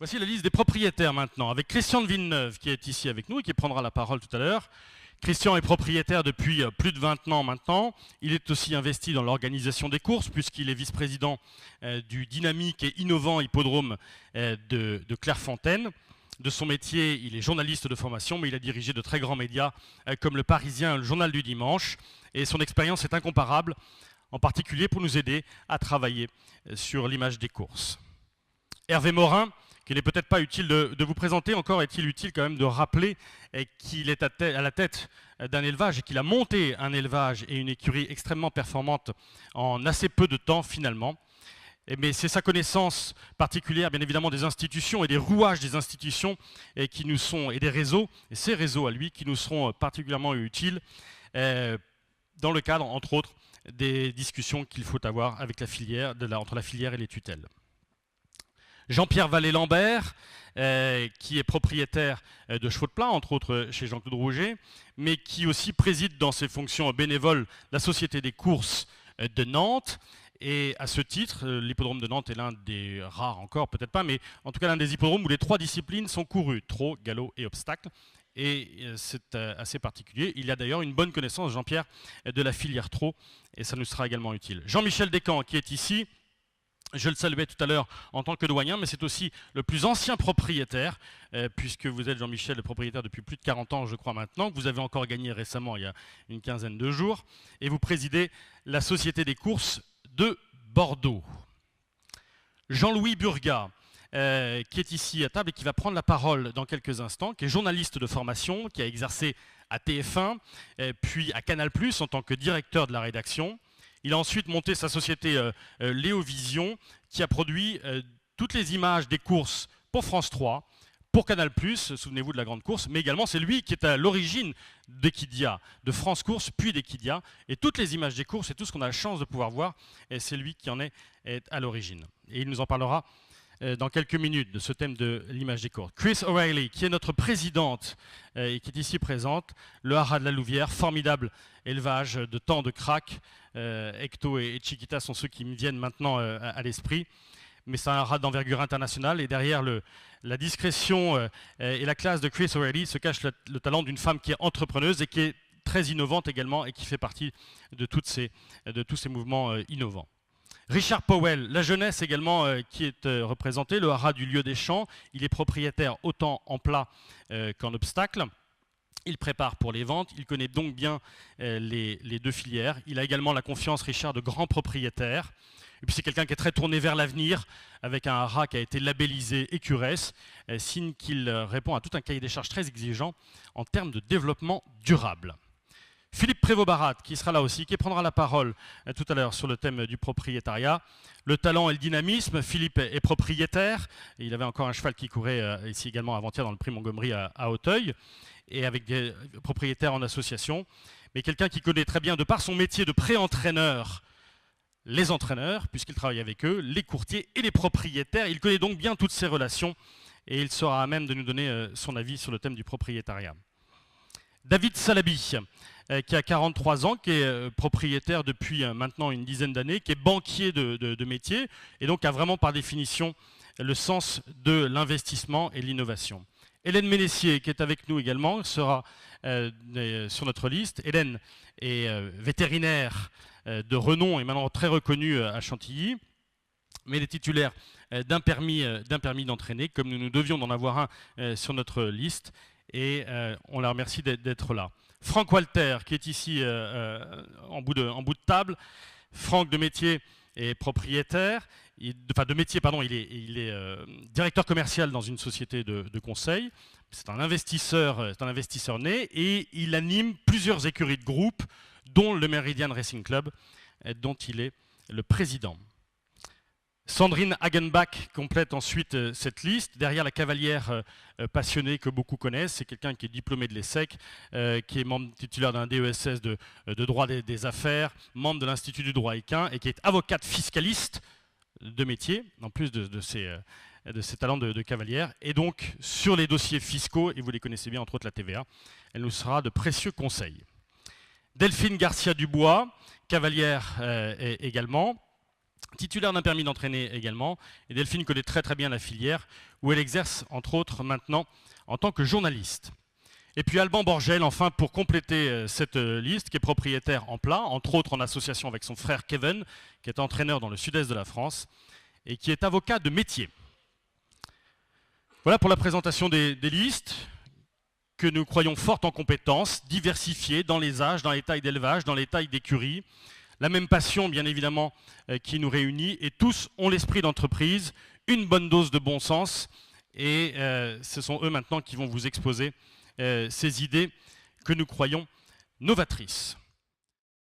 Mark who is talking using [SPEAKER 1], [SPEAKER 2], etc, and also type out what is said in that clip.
[SPEAKER 1] Voici la liste des propriétaires maintenant, avec Christian de Villeneuve qui est ici avec nous et qui prendra la parole tout à l'heure. Christian est propriétaire depuis plus de 20 ans maintenant. Il est aussi investi dans l'organisation des courses puisqu'il est vice-président du dynamique et innovant hippodrome de Clairefontaine. De son métier, il est journaliste de formation, mais il a dirigé de très grands médias comme Le Parisien, le Journal du Dimanche. Et son expérience est incomparable, en particulier pour nous aider à travailler sur l'image des courses. Hervé Morin, qu'il n'est peut-être pas utile de vous présenter, encore est-il utile quand même de rappeler qu'il est à la tête d'un élevage et qu'il a monté un élevage et une écurie extrêmement performante en assez peu de temps finalement. Mais c'est sa connaissance particulière, bien évidemment, des institutions et des rouages des institutions qui nous sont, et des réseaux, et ces réseaux à lui, qui nous seront particulièrement utiles dans le cadre, entre autres, des discussions qu'il faut avoir avec la filière, entre la filière et les tutelles. Jean-Pierre Vallée-Lambert, qui est propriétaire de chevaux de plat, entre autres chez Jean-Claude Rouget, mais qui aussi préside dans ses fonctions bénévoles la Société des courses de Nantes. Et à ce titre, l'hippodrome de Nantes est l'un des rares encore, peut-être pas, mais en tout cas l'un des hippodromes où les 3 disciplines sont courues, trot, galop et obstacle. Et c'est assez particulier. Il a d'ailleurs une bonne connaissance, Jean-Pierre, de la filière trot, et ça nous sera également utile. Jean-Michel Descamps, qui est ici. Je le saluais tout à l'heure en tant que doyen, mais c'est aussi le plus ancien propriétaire, puisque vous êtes, Jean-Michel, le propriétaire depuis plus de 40 ans, je crois maintenant, que vous avez encore gagné récemment, il y a une quinzaine de jours, et vous présidez la Société des courses de Bordeaux. Jean-Louis Burgat, qui est ici à table et qui va prendre la parole dans quelques instants, qui est journaliste de formation, qui a exercé à TF1, puis à Canal+, en tant que directeur de la rédaction. Il a ensuite monté sa société Léovision, qui a produit toutes les images des courses pour France 3, pour Canal+, souvenez-vous de la grande course, mais également c'est lui qui est à l'origine d'Equidia, de France Course, puis d'Equidia. Et toutes les images des courses et tout ce qu'on a la chance de pouvoir voir, c'est lui qui en est à l'origine. Et il nous en parlera dans quelques minutes de ce thème de l'image des courses. Chris O'Reilly, qui est notre présidente et qui est ici présente, le Haras de la Louvière, formidable élevage de temps de crack. Ecto et Chiquita sont ceux qui me viennent maintenant à l'esprit. Mais c'est un haras d'envergure internationale et derrière la discrétion et la classe de Chris O'Reilly se cache le talent d'une femme qui est entrepreneuse et qui est très innovante également et qui fait partie de tous ces mouvements innovants. Richard Powell, la jeunesse également qui est représentée, le haras du Lieu des Champs. Il est propriétaire autant en plat qu'en obstacle. Il prépare pour les ventes, il connaît donc bien les deux filières. Il a également la confiance, Richard, de grands propriétaires. Et puis c'est quelqu'un qui est très tourné vers l'avenir, avec un haras qui a été labellisé Écuresse, signe qu'il répond à tout un cahier des charges très exigeant en termes de développement durable. Philippe Prévost-Barat, qui sera là aussi, qui prendra la parole tout à l'heure sur le thème du propriétariat. Le talent et le dynamisme, Philippe est propriétaire. Et il avait encore un cheval qui courait ici également avant-hier dans le prix Montgomery à Auteuil, et avec des propriétaires en association. Mais quelqu'un qui connaît très bien, de par son métier de pré-entraîneur, les entraîneurs, puisqu'il travaille avec eux, les courtiers et les propriétaires. Il connaît donc bien toutes ces relations et il sera à même de nous donner son avis sur le thème du propriétariat. David Salabi, qui a 43 ans, qui est propriétaire depuis maintenant une dizaine d'années, qui est banquier de métier et donc a vraiment par définition le sens de l'investissement et de l'innovation. Hélène Ménessier, qui est avec nous également, sera sur notre liste. Hélène est vétérinaire de renom et maintenant très reconnue à Chantilly, mais elle est titulaire d'un permis d'entraîner, comme nous devions d'en avoir un sur notre liste, et on la remercie d'être là. Franck Walter, qui est ici en bout de table. Franck de métier est propriétaire, de métier, pardon, il est directeur commercial dans une société de conseil. C'est un investisseur né et il anime plusieurs écuries de groupe, dont le Meridian Racing Club, dont il est le président. Sandrine Hagenbach complète ensuite cette liste. Derrière la cavalière passionnée que beaucoup connaissent, c'est quelqu'un qui est diplômé de l'ESSEC, qui est membre titulaire d'un DESS de droit des affaires, membre de l'Institut du droit équin et qui est avocate fiscaliste de métier, en plus de ses talents de cavalière. Et donc, sur les dossiers fiscaux, et vous les connaissez bien, entre autres la TVA, elle nous sera de précieux conseils. Delphine Garcia-Dubois, cavalière également, titulaire d'un permis d'entraîner également, et Delphine connaît très très bien la filière, où elle exerce entre autres maintenant en tant que journaliste. Et puis Alban Borgel, enfin, pour compléter cette liste, qui est propriétaire en plat, entre autres en association avec son frère Kevin, qui est entraîneur dans le sud-est de la France, et qui est avocat de métier. Voilà pour la présentation des listes, que nous croyons fortes en compétences, diversifiées dans les âges, dans les tailles d'élevage, dans les tailles d'écurie. La même passion, bien évidemment, qui nous réunit, et tous ont l'esprit d'entreprise, une bonne dose de bon sens, et ce sont eux maintenant qui vont vous exposer ces idées que nous croyons novatrices.